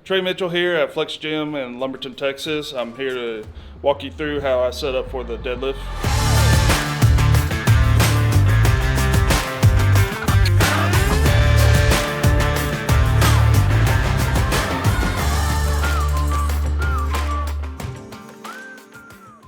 Trey Mitchell here at Flex Gym in Lumberton, Texas. I'm here to walk you through how I set up for the deadlift.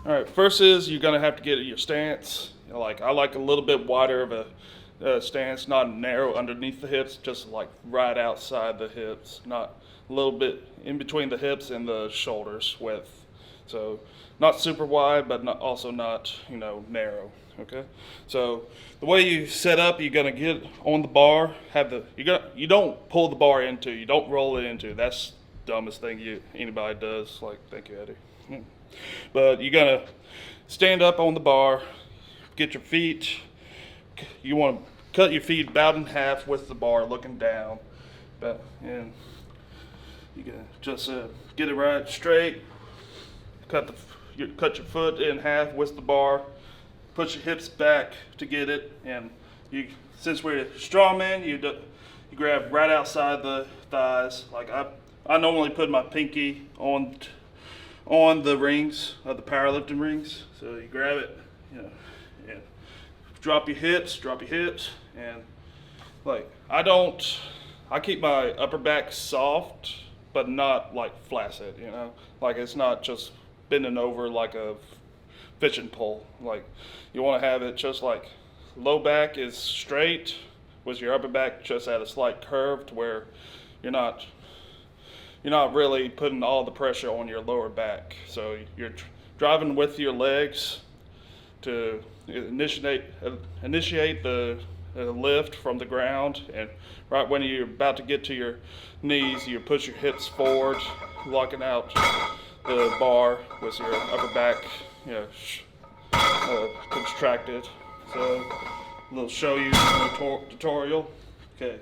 All right, first is you're gonna have to get your stance. I like a little bit wider of a stance, not narrow underneath the hips, just like right outside the hips, not a little bit in between the hips and the shoulders width. So not super wide, but also not narrow. Okay. So the way you set up, you're gonna get on the bar. You don't pull the bar into. You don't roll it into. That's the dumbest thing anybody does. Thank you, Eddie. But you're gonna stand up on the bar. Get your feet. You want to cut your feet about in half with the bar, looking down. And you can just get it right straight. Cut your foot in half with the bar. Put your hips back to get it. And since we're strongman, you grab right outside the thighs. I normally put my pinky on the rings of the powerlifting rings. So you grab it, and drop your hips, and I keep my upper back soft, but not flaccid, it's not just bending over like a fishing pole. You want to have it just low back is straight with your upper back just at a slight curve to where you're not really putting all the pressure on your lower back. So you're driving with your legs to initiate the lift from the ground, and right when you're about to get to your knees, you push your hips forward, locking out the bar with your upper back contracted. So we'll show you a tutorial. Okay,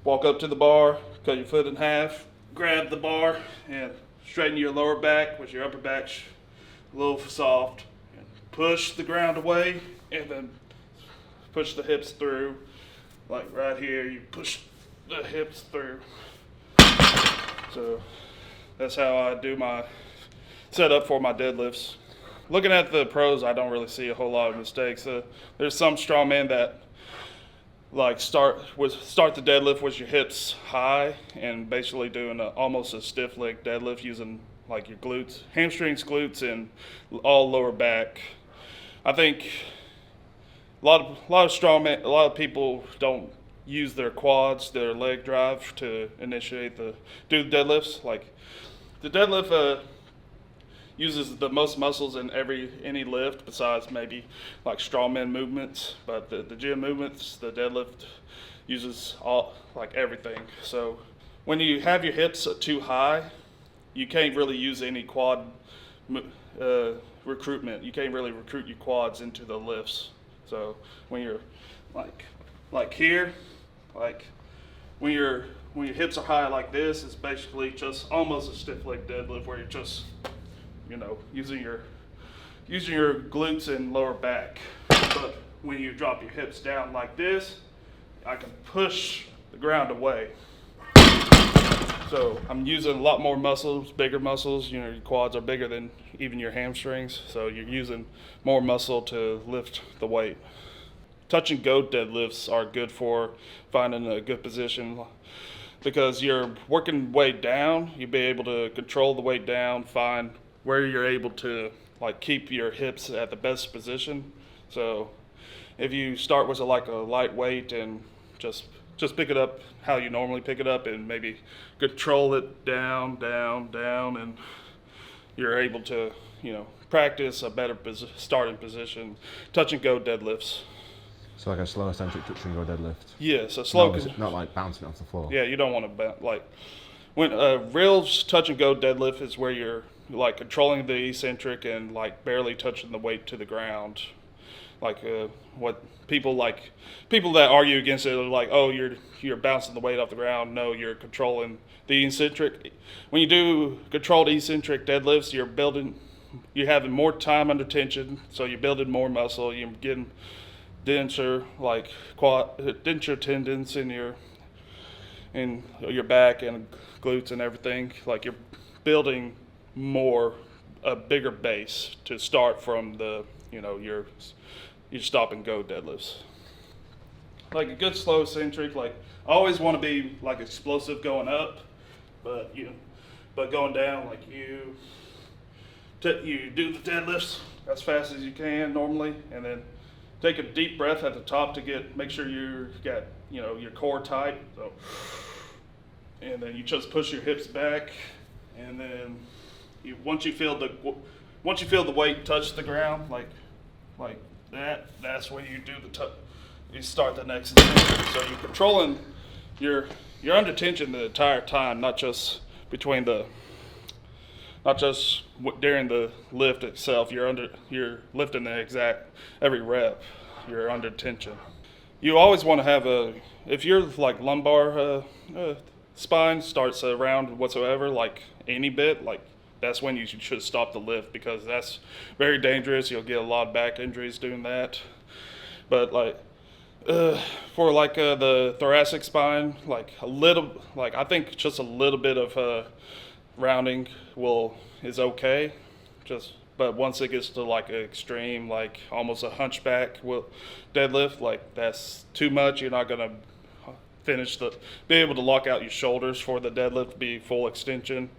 walk up to the bar, cut your foot in half, grab the bar and straighten your lower back with your upper back a little soft. Push the ground away and then push the hips through. Right here, you push the hips through. So that's how I do my setup for my deadlifts. Looking at the pros, I don't really see a whole lot of mistakes. There's some strongmen that start the deadlift with your hips high and basically doing almost a stiff leg deadlift using your glutes, hamstrings, glutes, and all lower back. I think a lot of strongmen, a lot of people don't use their quads, their leg drive to do the deadlifts. The deadlift uses the most muscles in any lift besides maybe strongman movements, but the gym movements, the deadlift uses everything. So when you have your hips too high, you can't really use any quad recruitment. You can't really recruit your quads into the lifts. So when you're here, when your hips are high like this, it's basically just almost a stiff leg deadlift where you're just using your glutes and lower back. But when you drop your hips down like this, I can push the ground away. So I'm using a lot more muscles, bigger muscles. Your quads are bigger than even your hamstrings, so you're using more muscle to lift the weight. Touch and go deadlifts are good for finding a good position because you're working weight down. You'll be able to control the weight down, find where you're able to keep your hips at the best position. So if you start with a light weight and just pick it up how you normally pick it up and maybe control it down, and you're able to, practice a better starting position. Touch and go deadlifts. So a slow eccentric touch and go deadlift? Yeah, so slow. Not bouncing off the floor. Yeah, you don't want to when a real touch and go deadlift is where you're controlling the eccentric and barely touching the weight to the ground. What people that argue against it are oh, you're bouncing the weight off the ground. No, you're controlling the eccentric. When you do controlled eccentric deadlifts, you're having more time under tension, so you're building more muscle. You're getting denser denture tendons in in your back and glutes and everything. Like you're building a bigger base to start from the, your stop and go deadlifts. Like a good slow eccentric, like I always want to be like explosive going up, but going down, like you do the deadlifts as fast as you can normally, and then take a deep breath at the top to make sure you got your core tight. So, and then you just push your hips back, and then once you feel the weight touch the ground like that, that's when you do you start the next tension. So you're controlling you're under tension the entire time, not just during the lift itself. You're lifting the exact every rep. You're under tension. You always want to have if your like lumbar spine starts around whatsoever, like any bit, like that's when you should stop the lift, because that's very dangerous. You'll get a lot of back injuries doing that. But like for like the thoracic spine, like I think just a little bit of rounding is okay. But once it gets to like an extreme, like almost a hunchback deadlift, like that's too much. You're not gonna be able to lock out your shoulders for the deadlift, be full extension.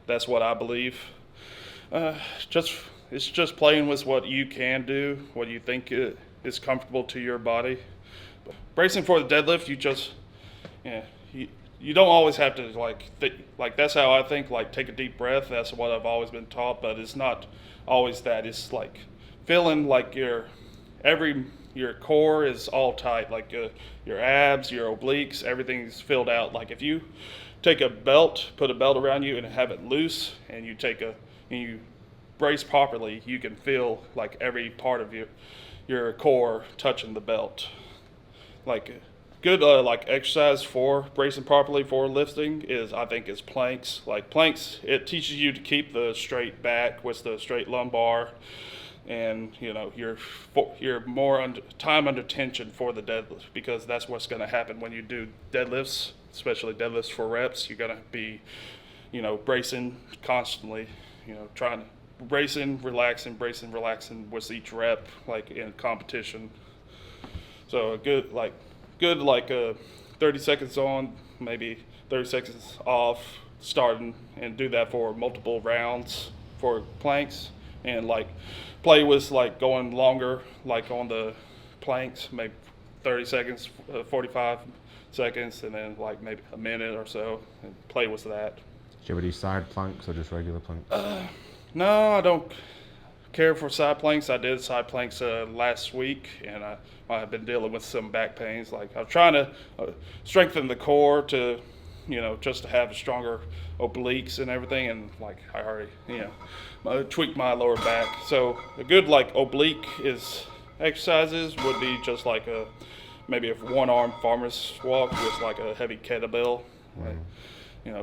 That's what I believe. It's just playing with what you can do, what you think is comfortable to your body. Bracing for the deadlift, you don't always have to like that's how I think, like take a deep breath. That's what I've always been taught, but it's not always that. It's like feeling like your core is all tight, like your abs, your obliques, everything's filled out. Like if you take put a belt around you and have it loose, and you brace properly, you can feel like every part of your core touching the belt. Like good like exercise for bracing properly for lifting I think is planks. Like planks, it teaches you to keep the straight back with the straight lumbar, and you're more time under tension for the deadlift, because that's what's going to happen when you do deadlifts, especially deadlifts for reps. You're going to be bracing constantly, bracing, relaxing with each rep, like in competition. So a good 30 seconds on, maybe 30 seconds off, starting, and do that for multiple rounds for planks, and like play with like going longer, like on the planks, maybe 30 seconds, 45 seconds, and then like maybe a minute or so, and play with that. Do you ever do side planks or just regular planks? No, I don't care for side planks. I did side planks last week, and I've been dealing with some back pains. Like I'm trying to strengthen the core to, just to have stronger obliques and everything. And like I already, tweaked my lower back. So a good like oblique exercises would be just like maybe a one-arm farmer's walk with like a heavy kettlebell. Like,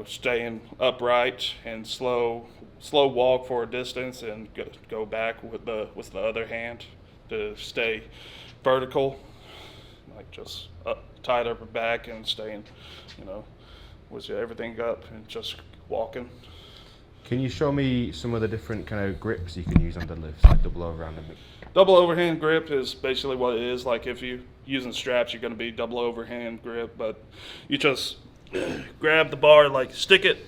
staying upright and slow walk for a distance, and go back with the other hand to stay vertical, like just tight upper back and staying, with everything up and just walking. Can you show me some of the different kind of grips you can use on deadlifts, like double overhand and Double overhand grip is basically what it is. Like if you're using straps, you're going to be double overhand grip, but you just grab the bar, like stick it,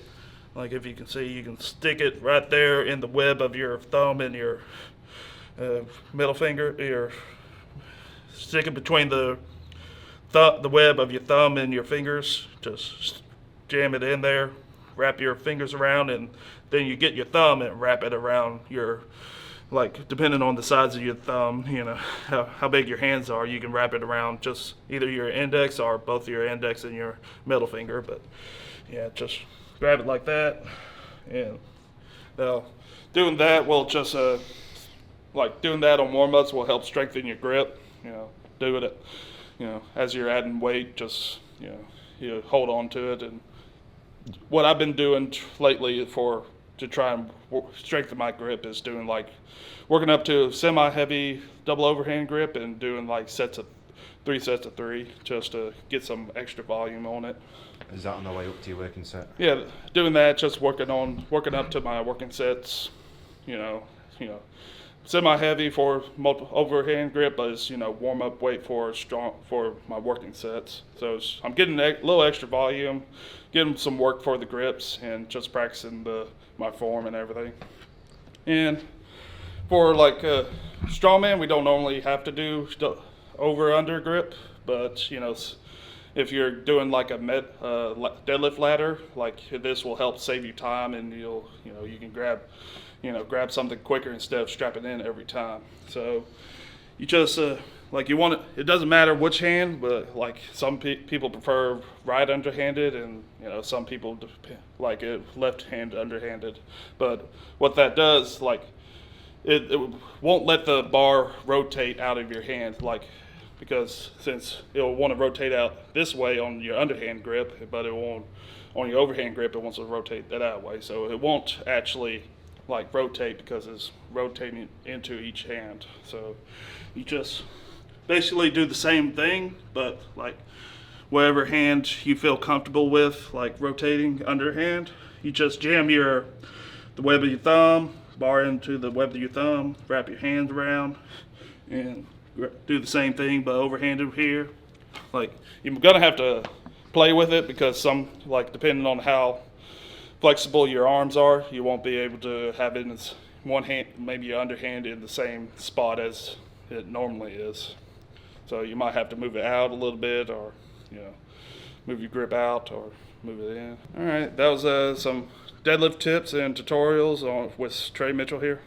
like if you can see, you can stick it right there in the web of your thumb and your middle finger. Stick it between the web of your thumb and your fingers. Just jam it in there, wrap your fingers around, and then you get your thumb and wrap it around like depending on the size of your thumb, how big your hands are, you can wrap it around just either your index or both your index and your middle finger. But yeah, just grab it like that. And now doing that will just doing that on warm-ups will help strengthen your grip. Do it as you're adding weight, just you hold on to it. And what I've been doing lately to try and strengthen my grip is working up to semi-heavy double overhand grip and doing like sets of 3 sets of 3 just to get some extra volume on it. Is that on the way up to your working set? Yeah, doing that, just working up to my working sets, you know, semi-heavy for overhand grip, but it's, warm up weight for my working sets. So I'm getting a little extra volume, getting some work for the grips, and just practicing my form and everything. And for like strongman, we don't normally have to do over/under grip, but if you're doing like a deadlift ladder, like this will help save you time, and you can grab something quicker instead of strapping in every time. So you just it doesn't matter which hand, but like some people prefer right underhanded, and some people like it left hand underhanded. But what that does, like it won't let the bar rotate out of your hand, because since it'll want to rotate out this way on your underhand grip, but it won't on your overhand grip. It wants to rotate that way, so it won't actually rotate because it's rotating into each hand. So you just basically do the same thing, but whatever hand you feel comfortable with, rotating underhand, you just jam the web of your thumb, bar into the web of your thumb, wrap your hands around, and do the same thing but overhanded here. You're gonna have to play with it because depending on how flexible your arms are, you won't be able to have it in one hand, maybe your underhand in the same spot as it normally is. So you might have to move it out a little bit, or move your grip out or move it in. All right, that was some deadlift tips and tutorials with Trey Mitchell here.